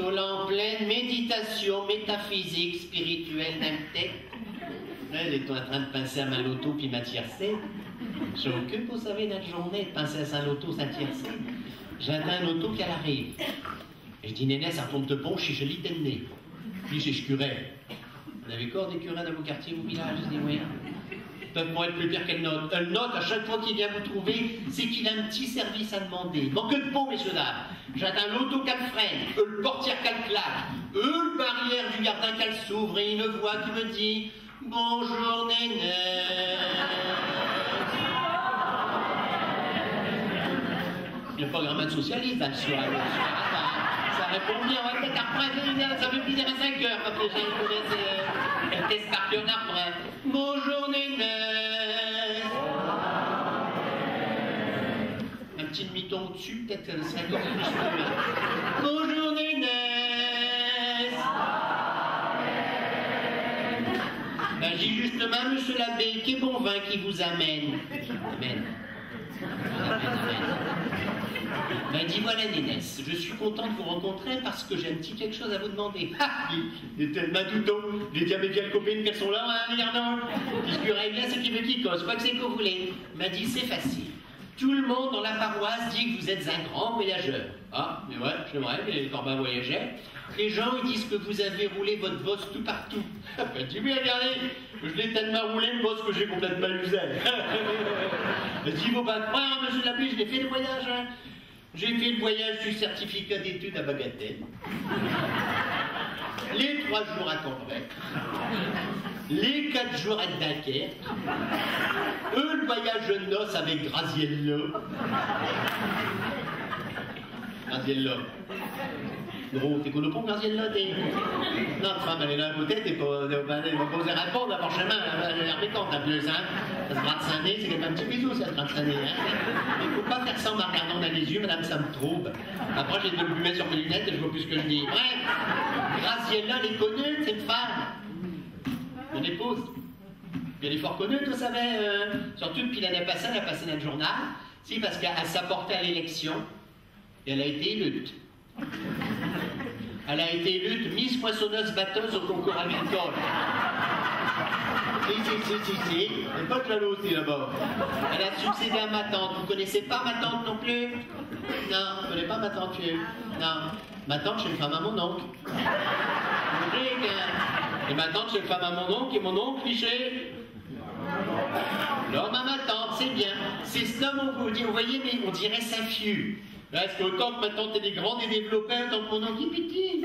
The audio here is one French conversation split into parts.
là en pleine méditation métaphysique, spirituelle, namtech. Elle est en train de pincer à Saint-Loto puis ma tiercé. Je m'occupe, vous savez, notre journée de pincer à Saint-Loto, Saint-Tiercé. J'attends un auto qu'elle arrive. Et je dis, Néné, ça tombe de bon, je lis de nez. Puis je curé. Vous avez encore des curés dans vos quartiers, vos villages? Je dis, oui. Peuvent être plus pire qu'elle note. Elle note, à chaque fois qu'il vient vous trouver, c'est qu'il a un petit service à demander. Manque de peau, messieurs, dames. J'attends l'auto qu'elle freine, le portière qu'elle claque, le barrière du gardien qu'elle s'ouvre, et une voix qui me dit « Bonjour, Néné ». Il n'y a pas grand monde socialiste dans le soir. Ça répond bien, ouais, peut-être après, ça veut dire à 5 heures, parce que j'ai connaissé le test par cœur après. Bonjour, Néné. Un petit demi-ton au-dessus, peut-être que ça serait encore plus. Bonjour, Néné. Ben, j'ai justement, monsieur l'abbé, quel bon vin qui vous amène. Amen. Ben dis voilà Nénès, je suis content de vous rencontrer parce que j'ai un petit quelque chose à vous demander. Ah, il est tellement tout haut, j'ai dit à mes vieilles copines qu'elles sont là, hein, regardons. Je dirais bien ce qu'il veut qu'il cause, quoi que c'est que vous voulez. Il m'a dit c'est facile. Tout le monde dans la paroisse dit que vous êtes un grand voyageur. Ah, mais ouais, c'est vrai, les Corbins voyageaient. Les gens ils disent que vous avez roulé votre bosse tout partout. Ben dis oui, regardez, je l'ai tellement roulé le bosse que j'ai complètement usé. Ben dis, faut pas croire, monsieur l'abbé, je l'ai fait le voyage, hein. J'ai fait le voyage du certificat d'études à Bagatelle, les 3 jours à Cambrai, les 4 jours à Dunkerque, le voyage de noces avec Graziella. Graziella. Gros, t'es connu pour Graziella, t'es... Non, femme, elle est dans la bouteille, t'es pas osé répondre d'abord chemin, elle a l'air mécontente, en plus, hein. Ça se gratte un nez, c'est quand même un petit bisou, ça se gratte un nez, hein. Il faut pas faire ça en me regardant dans les yeux, madame, ça me trouble. Après, j'ai de le sur mes lunettes et je vois plus ce que je dis. Bref, Graziella, elle est connue, c'est une femme. Mon épouse. Puis elle est fort connue, vous savez, surtout depuis l'année passée, elle a passé notre journal. Si, parce qu'elle s'apportait à l'élection, et elle a été élue. Elle a été élue Miss Moissonneuse-Batteuse au concours agricole. Si. Elle n'est pas jalouse aussi là-bas. Elle a succédé à ma tante. Vous connaissez pas ma tante non plus? Non, vous ne connaissez pas ma tante plus? Non. Ma tante, c'est une femme à mon oncle. Et ma tante, c'est une femme à mon oncle, et mon oncle, cliché. L'homme à ma tante, c'est bien. C'est cet homme, vous voyez, mais on dirait sa fieux. Parce qu'autant que ma tante est grande et développée, autant que mon oncle est petit.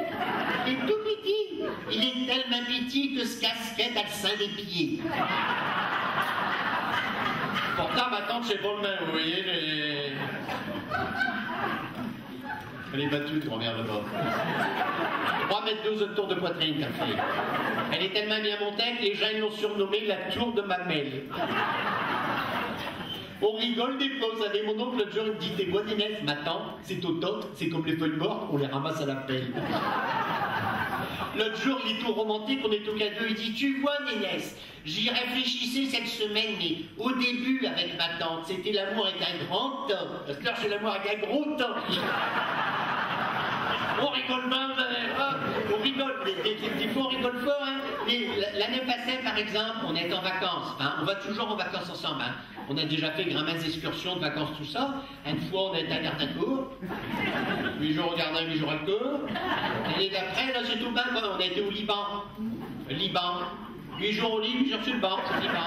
Il est tout petit. Il est tellement petit que ce casquette a le sein des pieds. Pourtant, ma tante, c'est pas le même, vous voyez. Elle est battue, grand-mère, là-bas. 3,12 m de tour de poitrine, qu'elle fait. Elle est tellement bien montée que les gens l'ont surnommée la tour de mamelle. On rigole des fois, vous savez, mon oncle l'autre jour il me dit, t'es quoi Nénès? Ma tante, c'est automne, c'est comme les feuilles mortes, on les ramasse à la pelle. L'autre jour, il est tout romantique, on est au cadeau, il dit, tu vois Nénès, j'y réfléchissais cette semaine, mais au début avec ma tante, c'était l'amour avec un grand temps. Parce que là, c'est l'amour avec un gros temps. On rigole même, on rigole, des fois on rigole fort, hein. L'année passée, par exemple, on est en vacances, hein. On va toujours en vacances ensemble, hein. On a déjà fait grammaires excursions de vacances, tout ça. Une fois, on est à Gardancourt, 8 jours au Gardin, 8 jours à court. L'année d'après, là, c'est tout bas, on a été au Liban. 8 jours au lit, 8 jours sur le banc, c'est le Liban.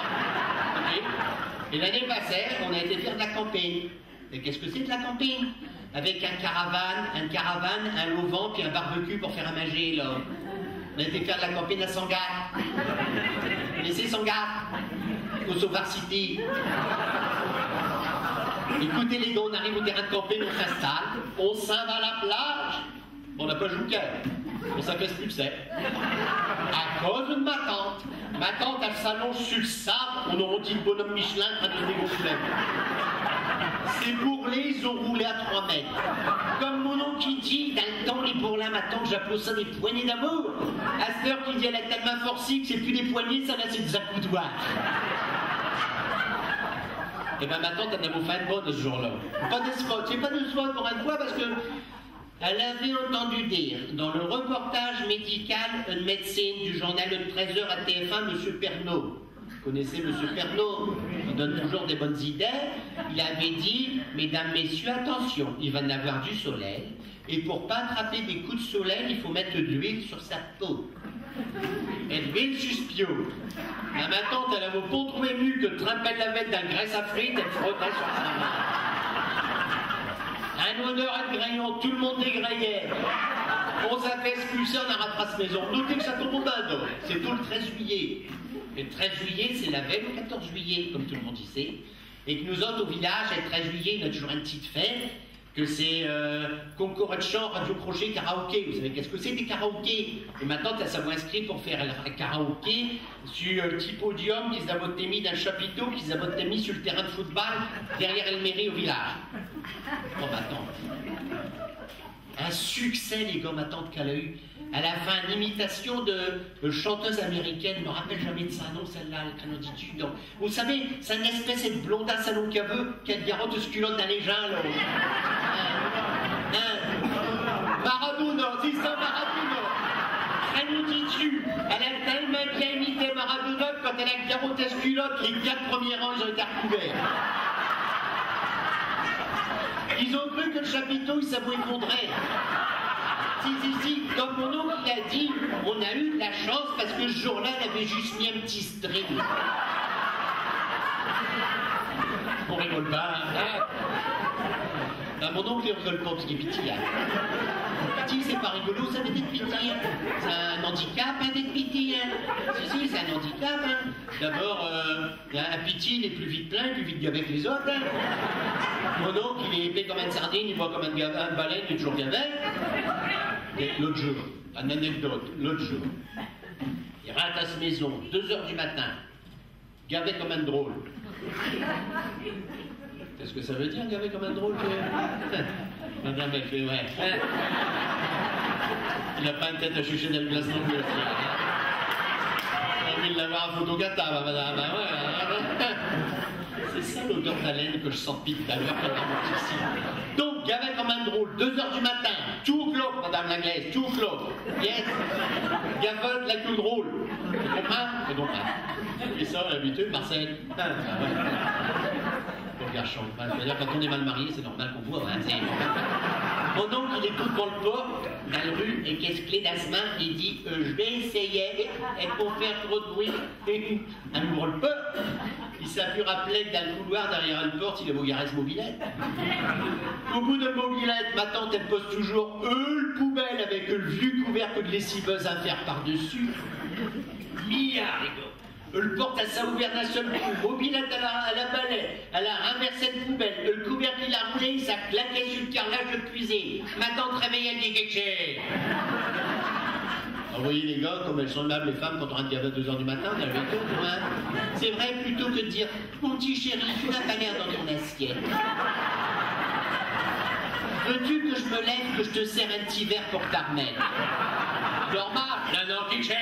Okay. Et l'année passée, on a été faire de la camping. Et qu'est-ce que c'est de la camping? Avec un caravane, un levant, puis un barbecue pour faire à manger, là. On a été faire de la camping à Sangatte. Vous connaissez Sangatte? Au Sauveur City. Écoutez les gars, on arrive au terrain de camping, on s'installe, on s'en va à la plage. On n'a pas joué on s'appelle-expulsait. À cause de ma tante. Ma tante, elle s'allonge sur le sable, on aurait dit le bonhomme Michelin en train de dégonfler. Ces bourrelets, ils ont roulé à 3 mètres. Comme mon oncle qui dit, dans le temps, les bourrelets, ma tante, j'appelle ça des poignées d'amour. À cette heure qui dit, elle est tellement forcée que c'est plus des poignées, ça là, c'est des accoudoirs. Et ben ma tante, elle a fait une bonne ce jour-là. Pas de spot, c'est pas de spot pour une fois parce que Elle avait entendu dire, dans le reportage médical, un médecin du journal de 13h à TF1, M. Pernaut. Vous connaissez M. Pernaut? Il donne toujours des bonnes idées. Il avait dit, mesdames, messieurs, attention, il va y avoir du soleil. Et pour pas attraper des coups de soleil, il faut mettre de l'huile sur sa peau. Et de l'huile suspio. Ma tante, elle avait pas trouvé mieux que de tremper la vête dans la graisse à frites, elle frottait sur sa main. Un odeur à graillon, tout le monde dégraillait. On s'est fait expulser, on a rattrapé maison. Notez que ça tombe au bain, c'est tout le 13 juillet. Et le 13 juillet, c'est la veille au 14 juillet, comme tout le monde y sait. Et que nous autres, au village, le 13 juillet, on a toujours une petite fête, que c'est concours de chant, radio crochet, karaoké. Vous savez qu'est-ce que c'est des karaokés? Et maintenant, tu as sa voix inscrite pour faire un karaoké sur un petit podium qu'ils avaient mis dans le chapiteau, qu'ils avaient mis sur le terrain de football, derrière la mairie au village. Oh, ma tante. Un succès, les gars, ma tante qu'elle a eu. Elle a fait une imitation de chanteuse américaine, je ne me rappelle jamais de sa nom, celle-là, la canoditude. Donc, vous savez, c'est une espèce de blondasse à long caveux qui a de garotte de sculotte dans les gens, là. Maradona, c'est ça, Maradona. Canoditude. Elle a tellement bien imité Maradona que quand elle a garotte de sculotte, les 4 premiers rangs, ils ont été recouverts. Ils ont cru que le chapiteau, il s'avouait effondrer. Si, comme mon oncle l'a dit, on a eu de la chance parce que ce jour-là, elle avait juste mis un petit string. On rigole pas, hein? Ben, mon oncle, il rigole pas parce qu'il est petit, hein. Petit, c'est pas rigolo, ça veut dire petit, hein. C'est un handicap, hein, d'être petit, hein. Si, c'est un handicap, hein. D'abord, un petit, il est plus vite plein, plus vite gavé que les autres, hein. Mon oncle, il est épais comme une sardine, il voit comme un baleine, il est toujours gavé. L'autre jour, une anecdote, l'autre jour, il rentre à sa maison, 2h du matin, gavé comme un drôle. Qu'est-ce que ça veut dire, gavé comme un drôle? Madame, elle fait, ouais. Il n'a pas une tête à chucher dans le glace non plus. On a envie de l'avoir en photogata, madame. Ouais. C'est ça l'odeur d'haleine que je sens depuis tout à l'heure quand on monte ici. Donc, gavé comme un drôle, 2h du matin, tout clos, madame l'anglaise, tout clos. Yes. Gavé de la queue drôle. Tu comprends? C'est donc et ça, l'habitude, Marcel. Regarde, je chante mal. C'est-à-dire, quand on est mal marié, c'est normal qu'on voit. Hein, mon oncle, il est tout devant le port, dans la rue, et qu'est-ce clé dans sa main, il dit je vais essayer, et pour faire trop de bruit, un ouvre le port. Il s'est pu rappeler que dans le couloir, derrière une porte, il avait garé ce mobilette. Au bout de mobilette, ma tante, elle pose toujours le poubelle avec le vieux couvercle de lessiveuse à faire par-dessus. Milliard, les gars. Le porte à sa ouvert d'un seul coup, mobilette à la balai, elle a renversé le poubelle, le couvercle il a roulé, ça claquait sur le carrelage de cuisine. Ma tante réveillée, elle dit quelque chose. Vous voyez les gars, comme elles sont aimables les femmes quand on rentre gavé à 2h du matin, on a le vécu, hein. C'est vrai, plutôt que de dire mon petit chéri, tu n'as pas l'air dans ton assiette. Veux-tu que je me lève, que je te sers un petit verre pour ta remettre? Normal, non, quelque chose.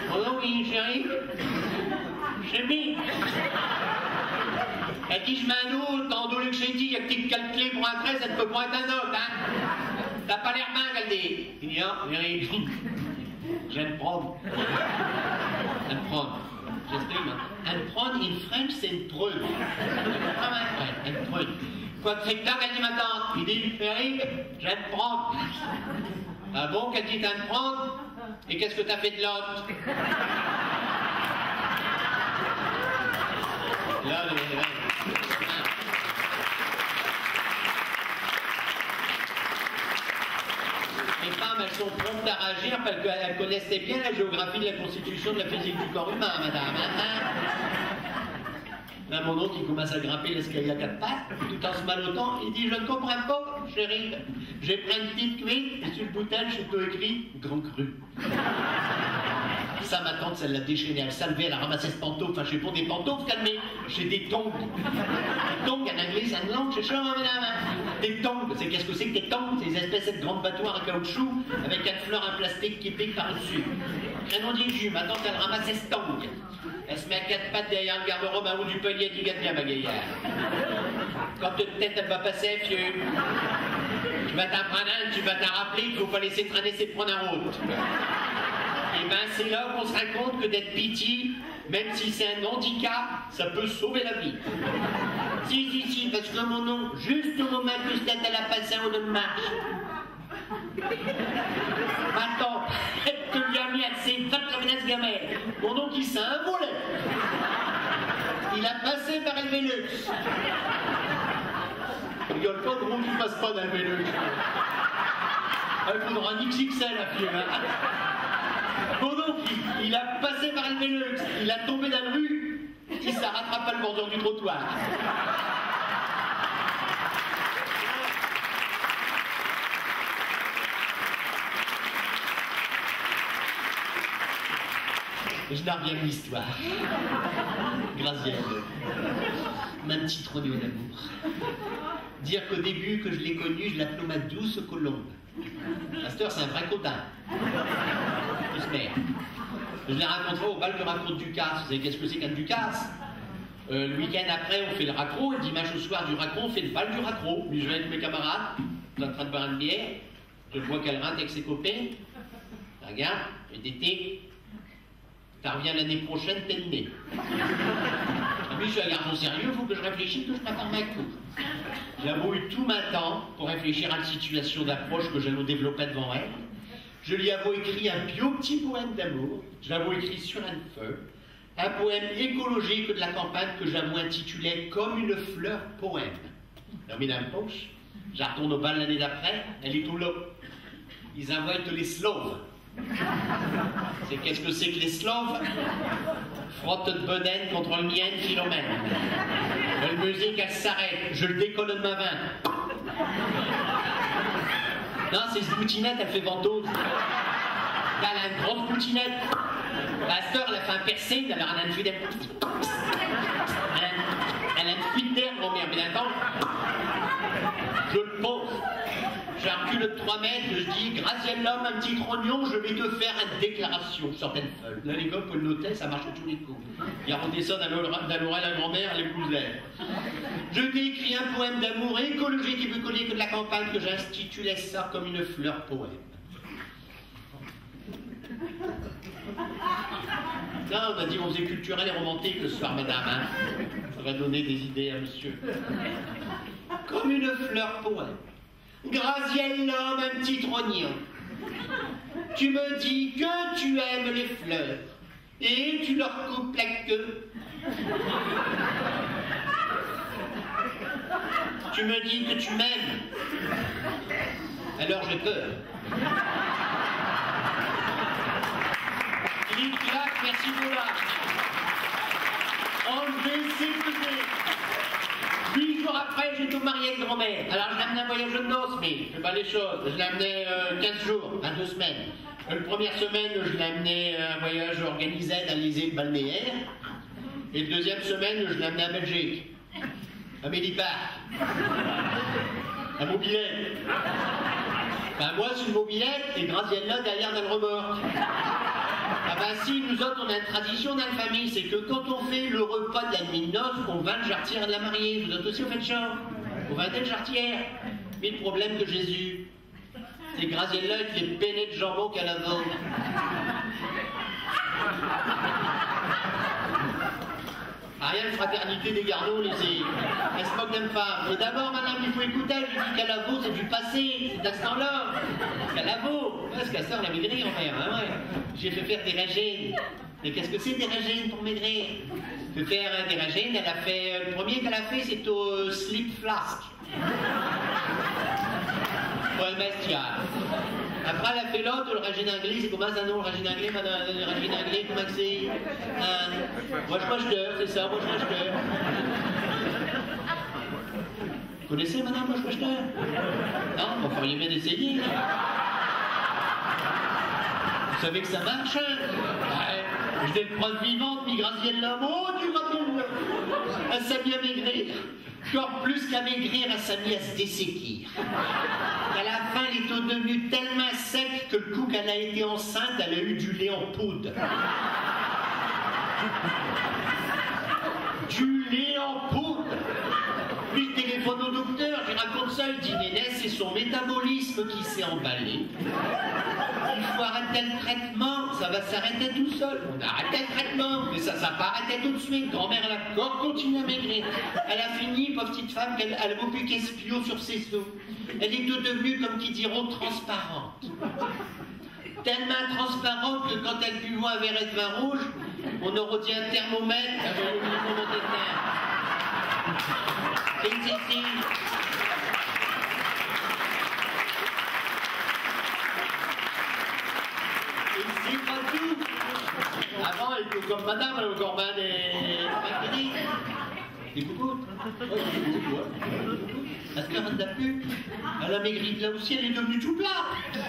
Oh oui, chérie. Chérie. Elle dit, je mets un autre, dans le que j'ai dit, il y a que t'es calculé pour un 13, elle peut prendre un autre, hein. T'as pas l'air dingue, elle dit. Il dit, non, chérie. J'aime prendre. J'aime prendre. J'exprime, hein. Un prendre, in French, c'est une preuve. Une preuve. Quoi de fric elle dit ma tante. Il dit, chérie, j'aime prendre. Ah bon, qu'elle dit, t'aimes prendre? Et qu'est-ce que t'as fait de l'autre? Là, les femmes, elles sont promptes à réagir parce qu'elles connaissaient bien la géographie de la constitution de la physique du corps humain, madame. Là, mon oncle, il commence à grimper l'escalier à 4 pattes, tout en se malottant. Il dit, je ne comprends pas, chérie. J'ai pris une petite cuite et sur le bouteille, j'ai tout écrit Grand Cru. Ça, ma tante, ça l'a déchaîné. Elle s'est levée, elle a ramassé ce pantoufle. Enfin, je sais pas des pantoufles, calmez. J'ai des tongs. Des tongs, en anglais, c'est une langue, c'est chaud, madame. Des tongs, c'est qu'est-ce que c'est que des tongs? C'est des espèces de grandes battoirs en caoutchouc avec un fleur en plastique qui pique par-dessus. Crénon dit jus, ma tante, elle ramassait ce tong. Elle se met à 4 pattes derrière le garde-robe en haut du palier, elle dit, garde bien, ma gaillarde. Quand toute tête, elle va passer, vieux. vas t'en prendre un, tu vas t'en rappeler qu'il ne faut pas laisser traîner ses points en route. Et ben c'est là qu'on se rend compte que d'être pitié, même si c'est un handicap, ça peut sauver la vie. Si, parce que mon nom, juste au moment que Stat elle a passé en de marche. Attends, elle te lui a mis assez, va te la menace gamelle. Mon oncle il s'est envolé. Il a passé par le Vélux. Rigole pas, gros, tu passes pas dans le Vélux. Il faudra un XXL la fille. Mon oncle, il a passé par le Vélux, il a tombé dans la rue, il s'est rattrapé à le bordure du trottoir. Je n'en reviens à l'histoire. Graziella, ma petite Roméo d'amour. Dire qu'au début que je l'ai connue, je l'appelais ma douce colombe. Pasteur, c'est un vrai cotin. J'espère. Je l'ai rencontré au bal du raccro de Ducasse. Vous savez qu'est-ce que c'est qu'un Ducasse? Le week-end après, on fait le raccro, et dimanche au soir du raccro, on fait le bal du raccro. Puis je vais avec mes camarades, on est en train de boire une bière, je vois qu'elle rentre avec ses copains. Regarde, et d'été, t'en reviens l'année prochaine, t'es le nez. Et puis je suis un garçon sérieux, il faut que je réfléchisse, que je prépare ma cour. J'ai avoué tout ma temps pour réfléchir à la situation d'approche que j'allais développer devant elle. Je lui avais écrit un bio petit poème d'amour, je l'avais écrit sur un feu, un poème écologique de la campagne que j'avais intitulé Comme une fleur poème. Je mis dans la poche, je la retourne au bal l'année d'après, elle est tout là. Ils envoient les Sloves. C'est qu'est-ce que c'est que les Sloves? Frotte de bedaine contre le mien, Philomène. La musique, elle s'arrête, je le décolle de ma main. Non, c'est cette boutinette, elle fait ventouse. Là, elle a une grosse boutinette. La sœur, elle a fait un piercing, alors elle a une fuite d'air. Elle a une fuite d'air, mon mère, mais d'accord. Je le pose. J'ai un recul de 3 mètres, je dis, Graziella, un petit trognon, je vais te faire une déclaration sur telle feuille. Là, les gars, pour le noter, ça marche tous les coups. Il a renté ça dans l'oreille à la grand-mère, elle épousait. Je t'ai écrit un poème d'amour écologique et bucolique de la campagne que j'intitulais ça comme une fleur poème. Là, on a dit on faisait culturel et romantique ce soir, madame. Hein. Ça va donner des idées à monsieur. Comme une fleur poème. Graziella, un petit trognon. Tu me dis que tu aimes les fleurs et tu leur coupes la queue. Tu me dis que tu m'aimes. Alors j'ai peur. Philippe Clac, merci Boula. Enlever, s'écouter. 8 jours après, j'étais au mariage de grand-mère. Alors je l'amenais un voyage de noces, mais je fais pas les choses. Je l'amenais 15 jours, 2 semaines. La première semaine, je l'amenais un voyage organisé dans les îles balnéaires. Et la deuxième semaine, je l'amenais à Belgique. À Médipart. À Mobilette. Ben moi, sur une mobilette, et Graziella derrière dans le remorque. Ah ben si, nous autres, on a une tradition dans la famille, c'est que quand on fait le repas de la nuit de noces, on va le jarretière de la mariée. Vous autres aussi, vous faites ça? On va être le jarretière. Mais le problème de Jésus, c'est Graziella avec les pennés de jambon qu'elle a vendu. Rien de fraternité des garlots, laissez. Elle se moque d'une femme. Et d'abord, madame, il faut écouter, je dis Calavo, c'est du passé, c'est d'instant-là. Calavo, parce qu'à ça, on a maigri en mer, hein, ouais. J'ai fait faire des régènes. Mais qu'est-ce que c'est des régènes pour maigrir? Fait faire des régènes, elle a fait. Le premier qu'elle a fait, c'est au Slip Flask. Ouais, bestial. Après, elle a fait l'autre, le régime anglais. C'est comment ça, non? Le régime anglais, madame, le régime anglais, comment c'est? Wash-wash-teur, c'est ça, wash-wash-teur. Vous connaissez, madame, wash-wash-teur? Non, vous feriez bien d'essayer. Vous savez que ça marche, hein? Ouais. Je vais le preuve vivante, mi Graziella. Oh, tu racontes. Elle s'est mis à maigrir. Encore plus qu'à maigrir, elle s'est mis à se desséquir. À la fin, elle est devenue tellement sec que le coup qu'elle a été enceinte, elle a eu du lait en poudre. Du lait en poudre. Puis je téléphone au docteur, je raconte ça, il dit, Nénès, c'est son métabolisme qui s'est emballé. Il faut arrêter le traitement, ça va s'arrêter tout seul. On a arrêté le traitement, mais ça va pas arrêter tout de suite. Grand-mère, elle a encore continué à maigrir. Elle a fini, pauvre petite femme, elle a beaucoup qu'espio sur ses os. Elle est devenue, comme qui diront, transparente. Tellement transparente que quand elle buvait un verre de vin rouge, on aurait dit un thermomètre avec le niveau monétaire. C'est ici. Et c'est pas tout. Avant, elle était comme madame, elle avait encore bien des coucous. Parce qu'elle n'a plus. Elle a maigri là aussi, elle est devenue tout plate.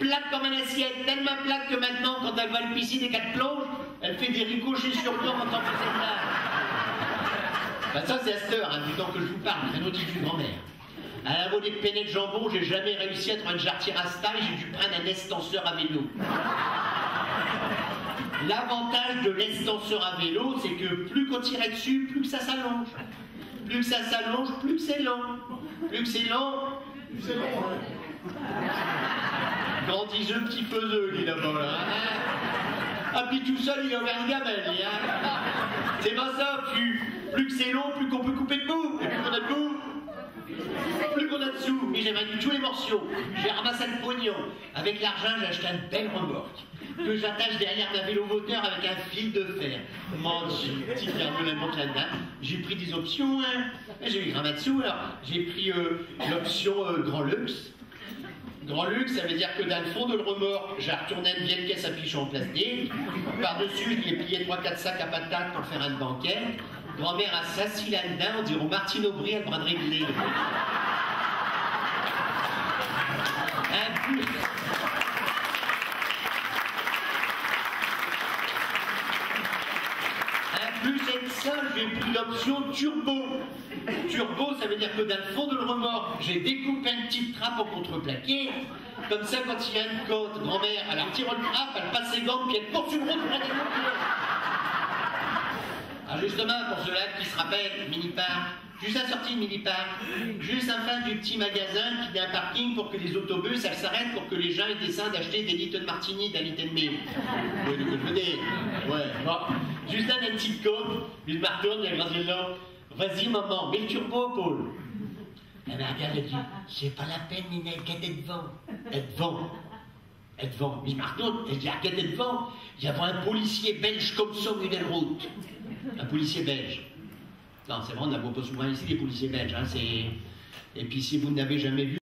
Plate comme une assiette, tellement plate que maintenant, quand elle va le piscine et qu'elle plonge, elle fait des ricochets sur l'eau en tant que c'est là. Ben ça, c'est à cette heure, hein, du temps que je vous parle, un autre d'une grand-mère. À la mode des penne de jambon, j'ai jamais réussi à trouver une jarretière à stalle, j'ai dû prendre un extenseur à vélo. L'avantage de l'extenseur à vélo, c'est que plus qu'on tire dessus, plus que ça s'allonge. Plus que ça s'allonge, plus que c'est long. Plus que c'est long, plus c'est long. Grand iseux, petit faiseux, dit là-bas, là. Ah, puis tout seul, il a ouvert le gamelle, hein. C'est pas ça, plus que c'est long, plus qu'on peut couper debout. Et plus qu'on a debout, plus qu'on a dessous. Mais j'ai vendu tous les morceaux. J'ai ramassé le pognon. Avec l'argent, j'ai acheté une belle remorque que j'attache derrière ma vélo moteur avec un fil de fer. Mon Dieu, petit verre de la montre là-dedans. J'ai pris des options, hein. J'ai eu Gramatsu, alors j'ai pris l'option Grand Luxe. Grand Luxe, ça veut dire que dans le fond de le remorque, j'ai retourné une vieille caisse à pichon en plastique. Par-dessus, je lui ai plié 3-4 sacs à patates pour faire un banquet. Grand-mère a s'assis là-dedans, on dirait Martine Aubry, elle prendrait de lait. Plus c'est ça, j'ai pris l'option turbo. Turbo, ça veut dire que dans le fond de le remorque, j'ai découpé une petite trappe en contreplaqué. Comme ça, quand il y a une côte, grand-mère, elle retire le trappe, elle passe ses gants, puis elle porte une route pour la démonter. Alors justement, pour ceux-là qui se rappellent, Mini-Parc, juste à la sortie de Mini-Parc, juste en face du petit magasin qui a un parking pour que les autobus, elles s'arrêtent pour que les gens ils descendent acheter des litres de martini, d'un litre et demi. Vous voyez ce que je veux dire? Ouais, bon. Juste là, une petite côte, puis je me retourne, il y a grand là. Vas-y, maman, mets le turbo, Paul. Elle me regarde, elle dit, c'est pas la peine, Ninette, qu'elle est devant. Elle est devant. Elle est devant. Mais je me retourne, elle dit, regardez devant. Il y avait un policier belge comme ça au milieu de la route. Un policier belge. Non, c'est vrai, on n'en voit pas souvent ici, les policiers belges. Hein, et puis, si vous n'avez jamais vu,